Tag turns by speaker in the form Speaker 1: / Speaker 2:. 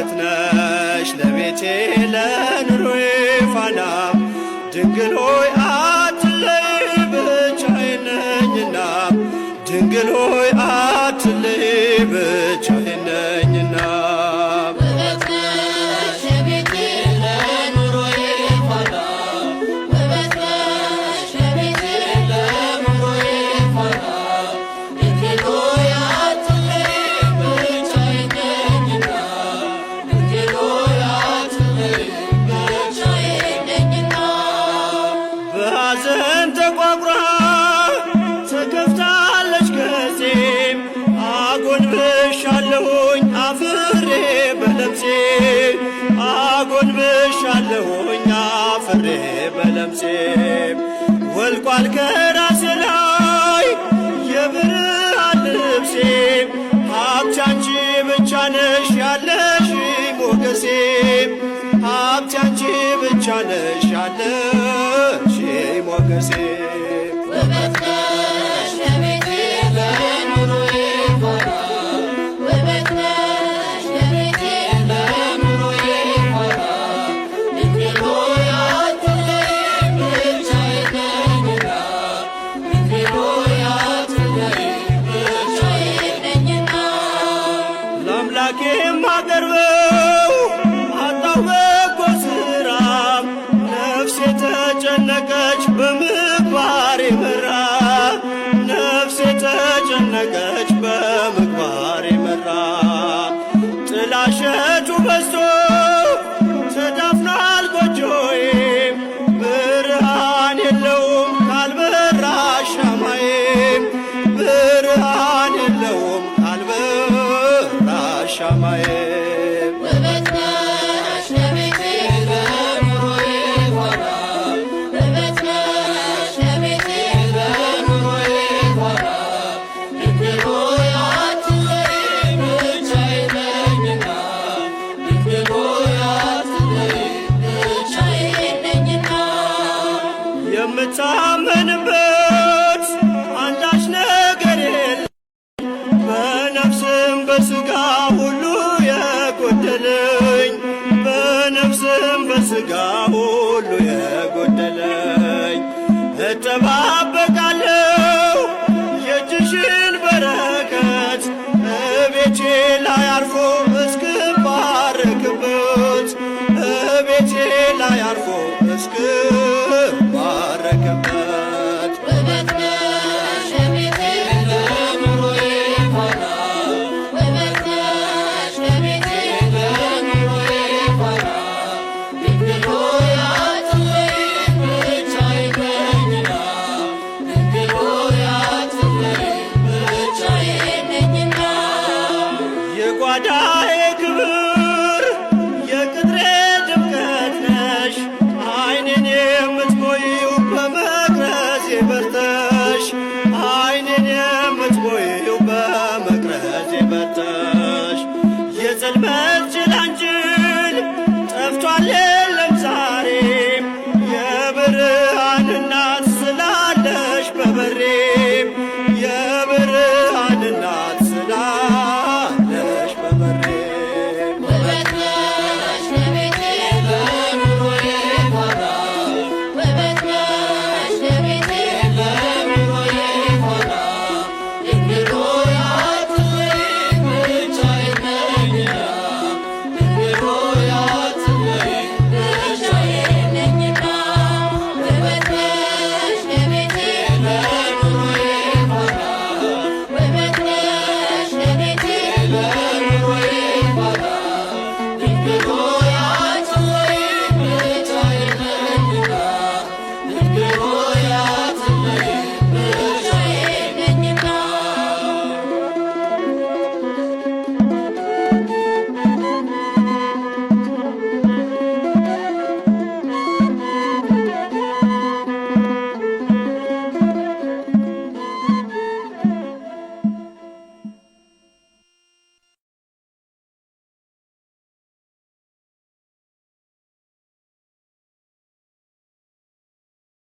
Speaker 1: ውበት ነሽ ለቤቴ ለኑሮዬ ፋና ድንግል ሆይ አትለይ ብቻዬን ነኝና ድንግል ሆይ አትለይ ብቻዬን ነኝና በሐዘን ተቋቁራ ተከፍታለች ገጼም አጎንብሻለሁኝ አፍሬ በለምሴ አጎንብሻለሁኝ አፍሬ በለምሴ ወልቋል ከራሴ ላይ የብርሃን ልብሴ ሀብቴ አንቺ ብቻ ነሽ ያለሽ ሞገሴ ሀብቴ አንቺ ብቻ ነሽ ያለሽ ሞገሴ
Speaker 2: ውበት ነሽ ለቤቴ ለኑሮዬ ፋና ውበት ነሽ ለቤቴ ለኑሮዬ ፋና ድንግል ሆይ አትለይ ብቻዬን ነኝና ድንግል ሆይ አትለይ ብቻዬን ነኝና
Speaker 1: ለአምላኬ የማቀርበው አጣሁ በጎ ሥራ ነፍሴ ተጨነቀች በምግባር መራ ነፍሴ ተጨነቀች በምግባር መራ ጥላሸቱ በዝቶ